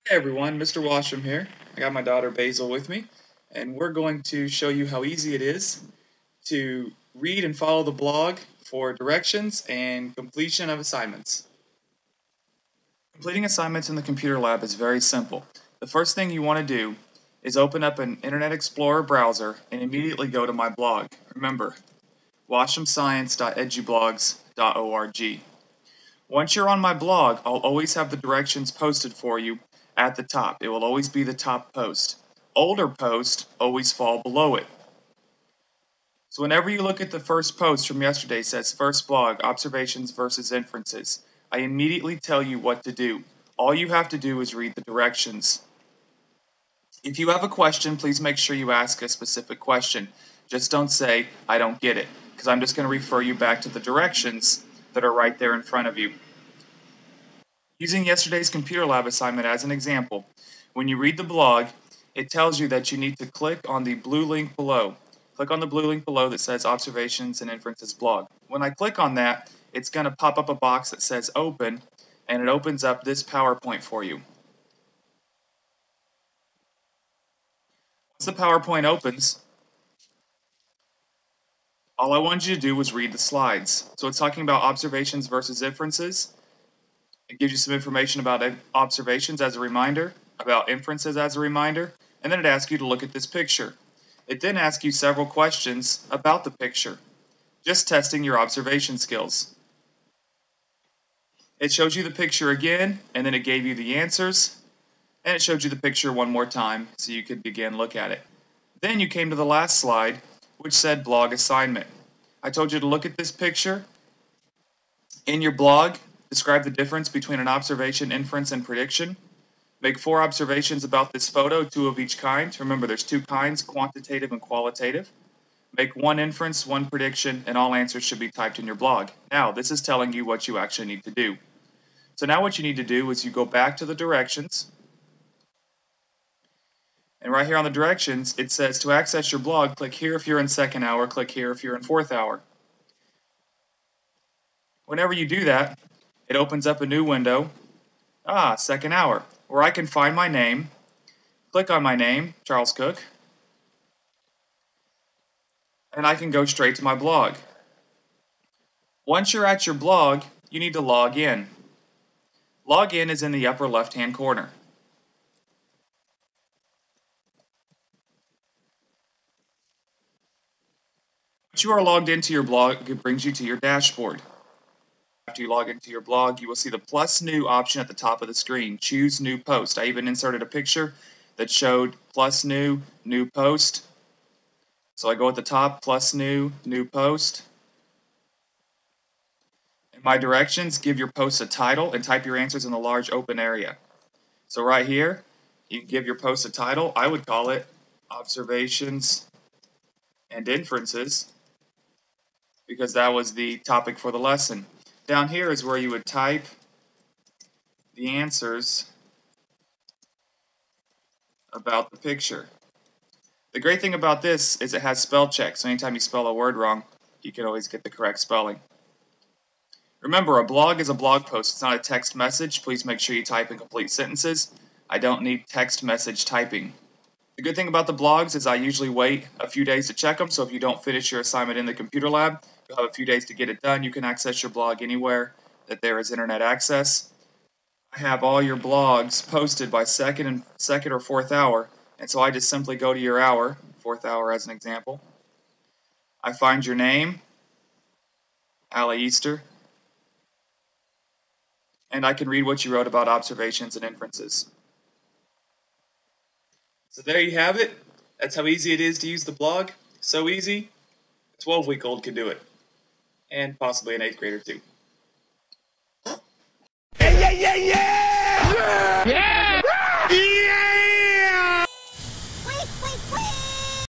Hey everyone, Mr. Washam here. I got my daughter Basil with me, and we're going to show you how easy it is to read and follow the blog for directions and completion of assignments. Completing assignments in the computer lab is very simple. The first thing you want to do is open up an Internet Explorer browser and immediately go to my blog. Remember, washamscience.edublogs.org. Once you're on my blog, I'll always have the directions posted for you at the top. It will always be the top post. Older posts always fall below it. So whenever you look at the first post from yesterday, it says first blog, observations versus inferences. I immediately tell you what to do. All you have to do is read the directions. If you have a question, please make sure you ask a specific question. Just don't say, I don't get it, because I'm just going to refer you back to the directions that are right there in front of you. Using yesterday's computer lab assignment as an example, when you read the blog, it tells you that you need to click on the blue link below. Click on the blue link below that says Observations and Inferences blog. When I click on that, it's going to pop up a box that says Open, and it opens up this PowerPoint for you. Once the PowerPoint opens, all I wanted you to do was read the slides. So it's talking about observations versus inferences. It gives you some information about observations as a reminder, about inferences as a reminder, and then it asks you to look at this picture. It then asks you several questions about the picture, just testing your observation skills. It shows you the picture again, and then it gave you the answers, and it showed you the picture one more time so you could begin look at it. Then you came to the last slide, which said blog assignment. I told you to look at this picture. In your blog, describe the difference between an observation, inference, and prediction. Make 4 observations about this photo, 2 of each kind. Remember, there's 2 kinds, quantitative and qualitative. Make 1 inference, 1 prediction, and all answers should be typed in your blog. Now, this is telling you what you actually need to do. So now what you need to do is you go back to the directions, and right here on the directions, it says to access your blog, click here if you're in second hour, click here if you're in fourth hour. Whenever you do that, it opens up a new window, second hour, where I can find my name, click on my name, Charles Cook, and I can go straight to my blog. Once you're at your blog, you need to log in. Log in is in the upper left-hand corner. Once you are logged into your blog, it brings you to your dashboard. After you log into your blog, you will see the plus new option at the top of the screen. Choose new post. I even inserted a picture that showed plus new post. So I go at the top, plus new post. In my directions, give your post a title and type your answers in the large open area. So right here, you can give your post a title. I would call it Observations and Inferences, because that was the topic for the lesson. Down here is where you would type the answers about the picture. The great thing about this is it has spell check, so anytime you spell a word wrong, you can always get the correct spelling. Remember, a blog is a blog post. It's not a text message. Please make sure you type in complete sentences. I don't need text message typing. The good thing about the blogs is I usually wait a few days to check them, so if you don't finish your assignment in the computer lab, you'll have a few days to get it done. You can access your blog anywhere that there is internet access. I have all your blogs posted by second or fourth hour, and so I just simply go to your hour, fourth hour as an example. I find your name, Allie Easter, and I can read what you wrote about observations and inferences. So there you have it. That's how easy it is to use the blog. So easy, a 12-week-old could do it, and possibly an 8th grader too. Yeah, yeah, yeah, yeah!